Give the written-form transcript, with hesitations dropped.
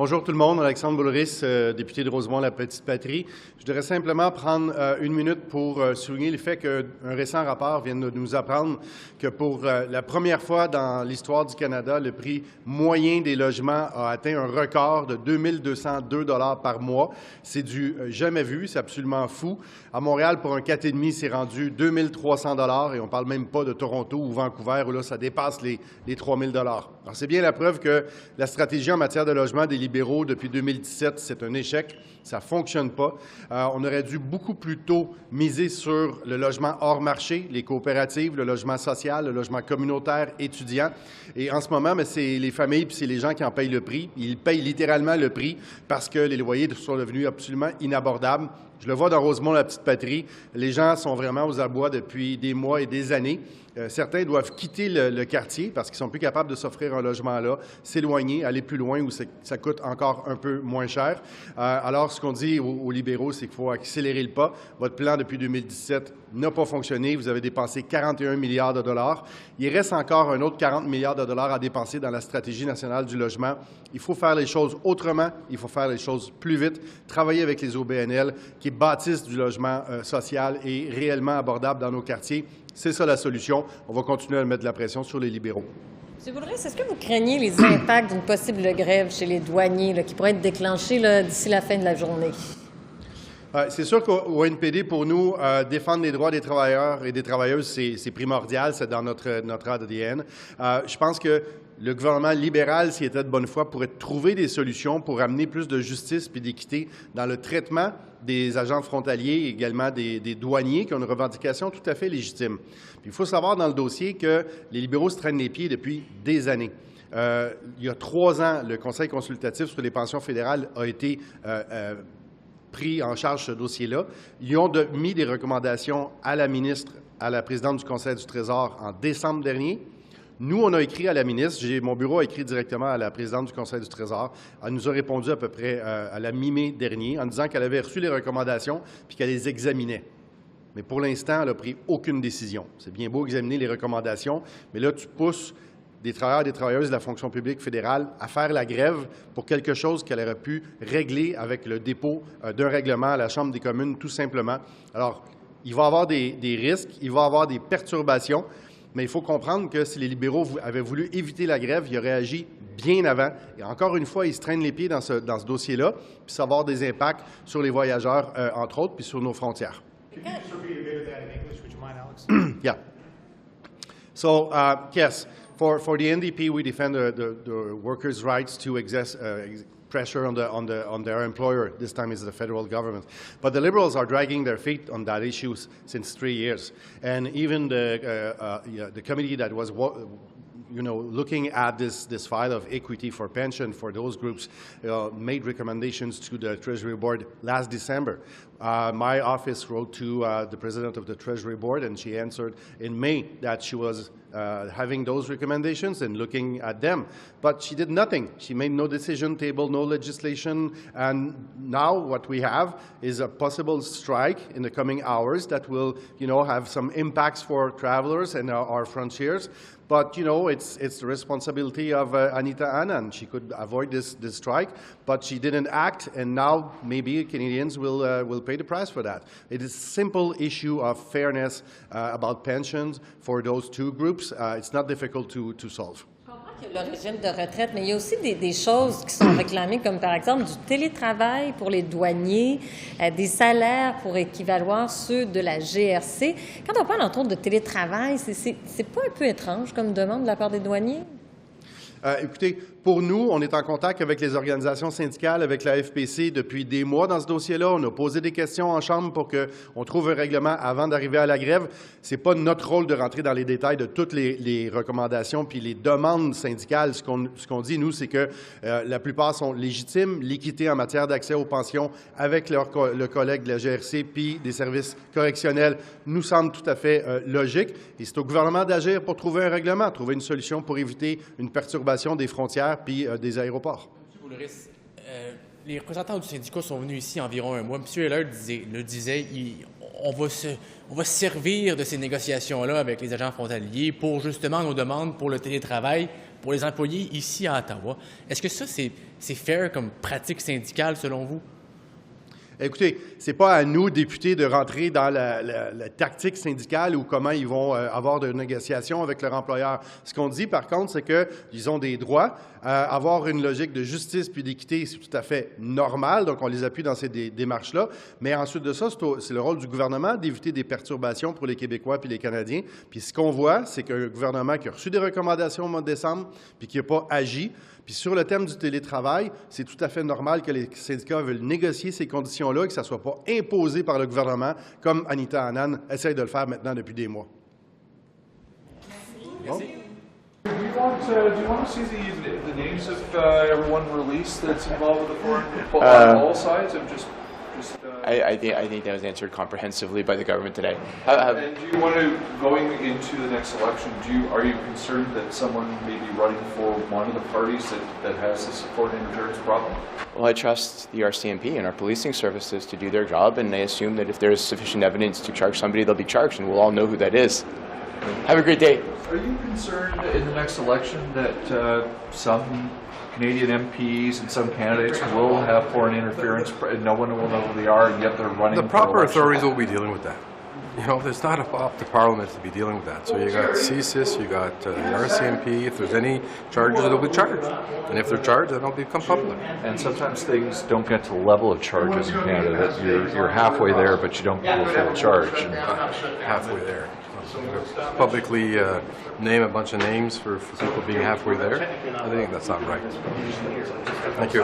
Bonjour tout le monde, Alexandre Boulris, député de Rosemont-la-Petite-Patrie. Je voudrais simplement prendre une minute pour souligner le fait qu'un récent rapport vient de nous apprendre que pour la première fois dans l'histoire du Canada, le prix moyen des logements a atteint un record de 2 202 $ par mois. C'est du jamais vu, c'est absolument fou. À Montréal, pour un 4,5, c'est rendu 2 300 $ et on ne parle même pas de Toronto ou Vancouver où là, ça dépasse les 3 000 $. Alors, c'est bien la preuve que la stratégie en matière de logement des libéraux depuis 2017, c'est un échec. Ça ne fonctionne pas. On aurait dû beaucoup plus tôt miser sur le logement hors marché, les coopératives, le logement social, le logement communautaire, étudiant. Et en ce moment, c'est les familles puis c'est les gens qui en payent le prix. Ils payent littéralement le prix parce que les loyers sont devenus absolument inabordables. Je le vois dans Rosemont-la-Petite-Patrie. Les gens sont vraiment aux abois depuis des mois et des années. Certains doivent quitter le quartier parce qu'ils sont plus capables de s'offrir un logement là, s'éloigner, aller plus loin où ça coûte encore un peu moins cher. Alors, ce qu'on dit aux libéraux, c'est qu'il faut accélérer le pas. Votre plan depuis 2017 n'a pas fonctionné. Vous avez dépensé 41 milliards de dollars. Il reste encore un autre 40 milliards de dollars à dépenser dans la stratégie nationale du logement. Il faut faire les choses autrement. Il faut faire les choses plus vite. Travailler avec les OBNL qui bâtissent du logement social et réellement abordable dans nos quartiers. C'est ça la solution. On va continuer à mettre de la pression sur les libéraux. M. Boulris, est-ce que vous craignez les impacts d'une possible grève chez les douaniers qui pourrait être déclenchée d'ici la fin de la journée? C'est sûr qu'au NPD, pour nous, défendre les droits des travailleurs et des travailleuses, c'est primordial, c'est dans notre ADN. Je pense que le gouvernement libéral, s'il était de bonne foi, pourrait trouver des solutions pour amener plus de justice et d'équité dans le traitement des agents frontaliers et également des douaniers qui ont une revendication tout à fait légitime. Puis, il faut savoir dans le dossier que les libéraux se traînent les pieds depuis des années. Il y a 3 ans, le Conseil consultatif sur les pensions fédérales a été pris en charge ce dossier-là. Ils ont mis des recommandations à la ministre, à la présidente du Conseil du Trésor en décembre dernier. Nous, on a écrit à la ministre, mon bureau a écrit directement à la présidente du Conseil du Trésor. Elle nous a répondu à peu près à la mi-mai dernier en disant qu'elle avait reçu les recommandations puis qu'elle les examinait. Mais pour l'instant, elle n'a pris aucune décision. C'est bien beau examiner les recommandations, mais là, tu pousses des travailleurs et des travailleuses de la fonction publique fédérale à faire la grève pour quelque chose qu'elle aurait pu régler avec le dépôt d'un règlement à la Chambre des communes, tout simplement. Alors, il va y avoir des risques, il va y avoir des perturbations, mais il faut comprendre que si les libéraux avaient voulu éviter la grève, ils auraient agi bien avant. Et encore une fois, ils se traînent les pieds dans ce dossier-là, puis ça va avoir des impacts sur les voyageurs, entre autres, puis sur nos frontières. Yeah. So, yes. For the NDP, we defend the workers' rights to exert pressure on their employer. This time it's the federal government. But the Liberals are dragging their feet on that issue since 3 years. And even the committee that was looking at this file of equity for pension for those groups made recommendations to the Treasury Board last December. My office wrote to the president of the Treasury Board, and she answered in May that she was having those recommendations and looking at them. But she did nothing. She made no decision, tabled no legislation, and now what we have is a possible strike in the coming hours that will, have some impacts for travelers and our frontiers. But, it's the responsibility of Anita Anand. She could avoid this strike, but she didn't act, and now maybe Canadians will pay the price for that. It is a simple issue of fairness about pensions for those two groups. It's not difficult to solve. Il y a le régime de retraite, mais il y a aussi des choses qui sont réclamées, comme par exemple du télétravail pour les douaniers, des salaires pour équivaloir ceux de la GRC. Quand on parle, entre autres, de télétravail, c'est pas un peu étrange comme demande de la part des douaniers? Écoutez, pour nous, on est en contact avec les organisations syndicales, avec la FPC depuis des mois dans ce dossier-là. On a posé des questions en Chambre pour qu'on trouve un règlement avant d'arriver à la grève. Ce n'est pas notre rôle de rentrer dans les détails de toutes les recommandations puis les demandes syndicales. Ce qu'on dit, nous, c'est que la plupart sont légitimes. L'équité en matière d'accès aux pensions avec le collègue de la GRC puis des services correctionnels nous semble tout à fait logique. Et c'est au gouvernement d'agir pour trouver un règlement, trouver une solution pour éviter une perturbation des frontières puis des aéroports. M. Boulris, les représentants du syndicat sont venus ici environ un mois. M. Heller le disait, on va se servir de ces négociations-là avec les agents frontaliers pour justement nos demandes pour le télétravail pour les employés ici à Ottawa. Est-ce que ça, c'est fair comme pratique syndicale selon vous? Écoutez, ce n'est pas à nous, députés, de rentrer dans la tactique syndicale ou comment ils vont avoir de négociations avec leur employeur. Ce qu'on dit, par contre, c'est qu'ils ont des droits. Avoir une logique de justice puis d'équité, c'est tout à fait normal. Donc, on les appuie dans ces démarches-là. Mais ensuite de ça, c'est le rôle du gouvernement d'éviter des perturbations pour les Québécois puis les Canadiens. Puis ce qu'on voit, c'est qu'un gouvernement qui a reçu des recommandations au mois de décembre puis qui n'a pas agi. Puis sur le thème du télétravail, c'est tout à fait normal que les syndicats veulent négocier ces conditions-là et que ça ne soit pas imposé par le gouvernement, comme Anita Anand essaie de le faire maintenant depuis des mois. Merci. Do you want to see the names of everyone released that's involved with the foreign on all sides? I'm just. I think that was answered comprehensively by the government today. And do you want to, going into the next election, are you concerned that someone may be running for one of the parties that has this foreign interference problem? Well, I trust the RCMP and our policing services to do their job, and I assume that if there is sufficient evidence to charge somebody, they'll be charged, and we'll all know who that is. Have a great day. Are you concerned in the next election that some Canadian MPs and some candidates will have foreign interference and no one will know who they are, and yet they're running? The proper authorities will be dealing with that. You know, it's not up to Parliament to be dealing with that. So you got CSIS, you got the RCMP. If there's any charges, they'll be charged. And if they're charged, then it'll become public. And sometimes things don't get to the level of charges in Canada. That you're halfway there, but you don't get a full charge. Halfway there. Publicly name a bunch of names for people being halfway there. I think that's not right. Thank you.